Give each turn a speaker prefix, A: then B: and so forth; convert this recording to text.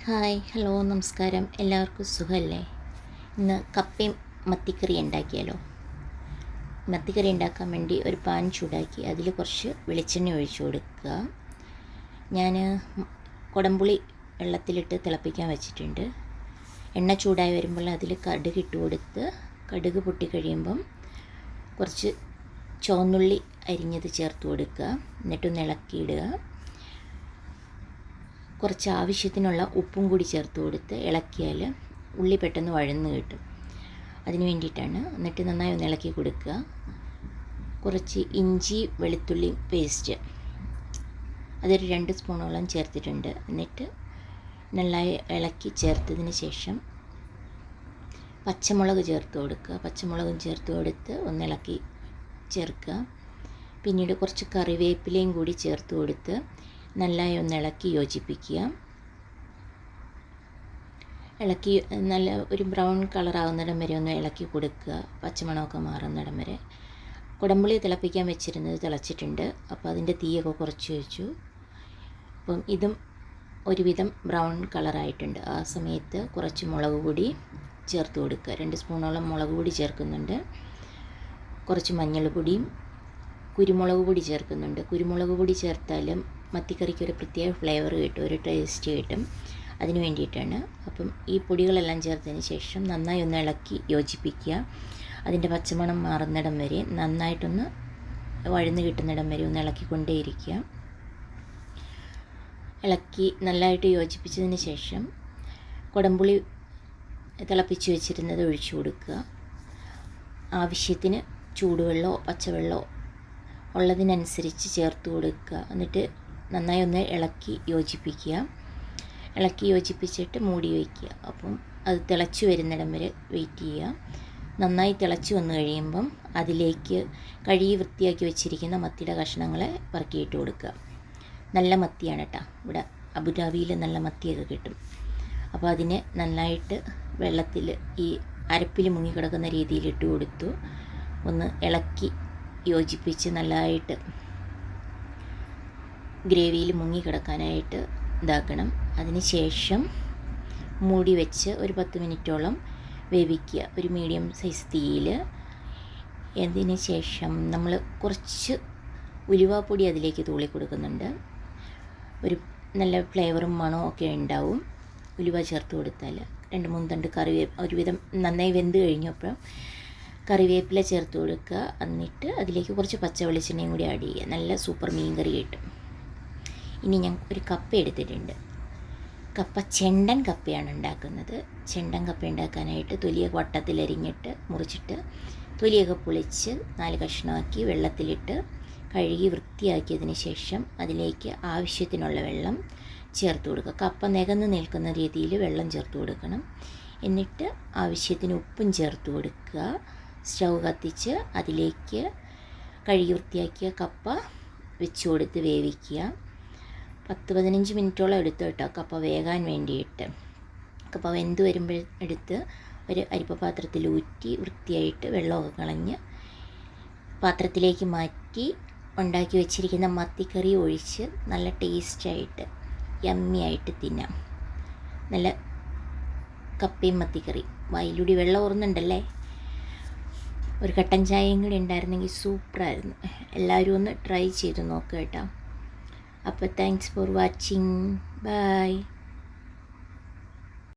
A: Hi, hello, നമസ്കാരം. എല്ലാവർക്കും സുഖമല്ലേ? ഇന്ന് കപ്പയും മത്തിക്കറി ഉണ്ടാക്കിയാലോ. മത്തിക്കറി ഉണ്ടാക്കാൻ വേണ്ടി ഒരു പാൻ ചൂടാക്കി അതിൽ കുറച്ച് വെളിച്ചെണ്ണ ഒഴിച്ചു കൊടുക്കുക. ഞാൻ കുടംപുളി വെള്ളത്തിലിട്ട് തിളപ്പിക്കാൻ വെച്ചിട്ടുണ്ട്. എണ്ണ ചൂടായി വരുമ്പോൾ അതിൽ കടുക് ഇട്ട് കൊടുത്ത് കടുക് പൊട്ടിക്കഴിയുമ്പം കുറച്ച് ചുവന്നുള്ളി അരിഞ്ഞത് ചേർത്ത് കൊടുക്കുക. എന്നിട്ടൊന്ന് ഇളക്കിയിടുക. കുറച്ച് ആവശ്യത്തിനുള്ള ഉപ്പും കൂടി ചേർത്ത് കൊടുത്ത് ഇളക്കിയാൽ ഉള്ളി പെട്ടെന്ന് വഴന്ന് കിട്ടും. അതിന് വേണ്ടിയിട്ടാണ്. എന്നിട്ട് നന്നായി ഒന്ന് ഇളക്കി കൊടുക്കുക. കുറച്ച് ഇഞ്ചി വെളുത്തുള്ളി പേസ്റ്റ് അതൊരു 2 സ്പൂണോളം ചേർത്തിട്ടുണ്ട്. എന്നിട്ട് നന്നായി ഇളക്കി ചേർത്തതിന് ശേഷം പച്ചമുളക് ചേർത്ത് കൊടുക്കുക. പച്ചമുളകും ചേർത്ത് കൊടുത്ത് ഒന്ന് ഇളക്കി ചേർക്കുക. പിന്നീട് കുറച്ച് കറിവേപ്പിലയും കൂടി ചേർത്ത് കൊടുത്ത് നന്നായി ഒന്ന് ഇളക്കി യോജിപ്പിക്കുക. ഇളക്കി നല്ല ഒരു ബ്രൗൺ കളറാകുന്നിടം വരെ ഒന്ന് ഇളക്കി കൊടുക്കുക. പച്ചമണമൊക്കെ മാറുന്നിടം വരെ. കുടംപുളി തിളപ്പിക്കാൻ വെച്ചിരുന്നത് തിളച്ചിട്ടുണ്ട്. അപ്പോൾ അതിൻ്റെ തീയൊക്കെ കുറച്ച് വെച്ചു. അപ്പം ഇതും ഒരുവിധം ബ്രൗൺ കളറായിട്ടുണ്ട്. ആ സമയത്ത് കുറച്ച് മുളക് പൊടി ചേർത്ത് കൊടുക്കുക. 2 സ്പൂണോളം മുളക് പൊടി ചേർക്കുന്നുണ്ട്. കുറച്ച് മഞ്ഞൾപ്പൊടിയും കുരുമുളക് പൊടി ചേർക്കുന്നുണ്ട്. കുരുമുളക് പൊടി ചേർത്താലും മത്തിക്കറിക്ക് ഒരു പ്രത്യേക ഫ്ലേവർ കിട്ടും, ഒരു ടേസ്റ്റ് കിട്ടും. അതിന് വേണ്ടിയിട്ടാണ്. അപ്പം ഈ പൊടികളെല്ലാം ചേർത്തതിന് ശേഷം നന്നായി ഒന്ന് ഇളക്കി യോജിപ്പിക്കുക. അതിൻ്റെ പച്ചമണം മാറുന്നിടം വരെ നന്നായിട്ടൊന്ന് വഴന്ന് കിട്ടുന്നിടം വരെ ഒന്ന് ഇളക്കിക്കൊണ്ടേയിരിക്കുക. ഇളക്കി നല്ലതായിട്ട് യോജിപ്പിച്ചതിന് ശേഷം കുടംപുളി തിളപ്പിച്ച് വെച്ചിരുന്നത് ഒഴിച്ചു കൊടുക്കുക. ആവശ്യത്തിന് ചൂടുവെള്ളമോ പച്ചവെള്ളമോ ഉള്ളതിനനുസരിച്ച് ചേർത്ത് കൊടുക്കുക. എന്നിട്ട് നന്നായി ഒന്ന് ഇളക്കി യോജിപ്പിക്കുക. ഇളക്കി യോജിപ്പിച്ചിട്ട് മൂടി വയ്ക്കുക. അപ്പം അത് തിളച്ച് വരുന്നിടം വരെ വെയിറ്റ് ചെയ്യുക. നന്നായി തിളച്ച് വന്നു കഴിയുമ്പം അതിലേക്ക് കഴുകി വൃത്തിയാക്കി വെച്ചിരിക്കുന്ന മത്തിയുടെ കഷ്ണങ്ങളെ പറക്കിയിട്ട് കൊടുക്കുക. നല്ല മത്തിയാണ് കേട്ടോ. ഇവിടെ അബുദാബിയിൽ നല്ല മത്തിയൊക്കെ കിട്ടും. അപ്പോൾ അതിനെ നന്നായിട്ട് വെള്ളത്തിൽ ഈ അരപ്പിൽ മുങ്ങിക്കിടക്കുന്ന രീതിയിൽ ഇട്ട് കൊടുത്തു. ഒന്ന് ഇളക്കി യോജിപ്പിച്ച് നല്ലതായിട്ട് ഗ്രേവിയിൽ മുങ്ങിക്കിടക്കാനായിട്ട് ഇതാക്കണം. അതിന് ശേഷം മൂടി വെച്ച് ഒരു 10 മിനിറ്റോളം വേവിക്കുക, ഒരു മീഡിയം സൈസ് തീയിൽ. അതിന് ശേഷം നമ്മൾ കുറച്ച് ഉലുവാപ്പൊടി അതിലേക്ക് തൂളി കൊടുക്കുന്നുണ്ട്. ഒരു നല്ല ഫ്ലേവറും മണവും ഒക്കെ ഉണ്ടാവും ഉലുവ ചേർത്ത് കൊടുത്താൽ. 2-3 തണ്ട് ഒരുവിധം നന്നായി വെന്ത് കഴിഞ്ഞപ്പോൾ കറിവേപ്പില ചേർത്ത് കൊടുക്കുക. എന്നിട്ട് അതിലേക്ക് കുറച്ച് പച്ച വെളിച്ചെണ്ണയും കൂടി ആഡ് ചെയ്യുക. നല്ല സൂപ്പർ മീൻ കറി കിട്ടും. ഇനി ഞാൻ ഒരു കപ്പ എടുത്തിട്ടുണ്ട്. ചെണ്ടൻ കപ്പയാണ് ഉണ്ടാക്കുന്നത്. ചെണ്ടൻ കപ്പ ഉണ്ടാക്കാനായിട്ട് തൊലിയൊക്കെ വട്ടത്തിലരിഞ്ഞിട്ട് മുറിച്ചിട്ട് തൊലിയൊക്കെ പൊളിച്ച് 4 കഷ്ണമാക്കി വെള്ളത്തിലിട്ട് കഴുകി വൃത്തിയാക്കിയതിന് ശേഷം അതിലേക്ക് ആവശ്യത്തിനുള്ള വെള്ളം ചേർത്ത് കൊടുക്കുക. കപ്പ നികന്ന് നിൽക്കുന്ന രീതിയിൽ വെള്ളം ചേർത്ത് കൊടുക്കണം. എന്നിട്ട് ആവശ്യത്തിന് ഉപ്പും ചേർത്ത് കൊടുക്കുക. സ്റ്റൗ കത്തിച്ച് അതിലേക്ക് കഴുകി വൃത്തിയാക്കിയ കപ്പ വെച്ച് കൊടുത്ത് വേവിക്കുക. 10-15 മിനിറ്റോളം എടുത്ത് കേട്ടോ കപ്പ വേകാൻ വേണ്ടിയിട്ട്. കപ്പ വെന്ത് വരുമ്പോൾ എടുത്ത് ഒരു അരിപ്പ പാത്രത്തിൽ ഊറ്റി വൃത്തിയായിട്ട് വെള്ളമൊക്കെ കളഞ്ഞ് പാത്രത്തിലേക്ക് മാറ്റി ഉണ്ടാക്കി വെച്ചിരിക്കുന്ന മത്തിക്കറി ഒഴിച്ച് നല്ല ടേസ്റ്റായിട്ട് യമ്മിയായിട്ട് തിന്നാം. നല്ല കപ്പയും മത്തിക്കറി. വായിലൂടെ വെള്ളം ഓർന്നുണ്ടല്ലേ. ഒരു കട്ടൻ ചായയും കൂടി ഉണ്ടായിരുന്നെങ്കിൽ സൂപ്പറായിരുന്നു. എല്ലാവരും ഒന്ന് ട്രൈ ചെയ്ത് നോക്കുക കേട്ടോ. അപ്പോൾ താങ്ക്സ് ഫോർ വാച്ചിങ്. ബൈ.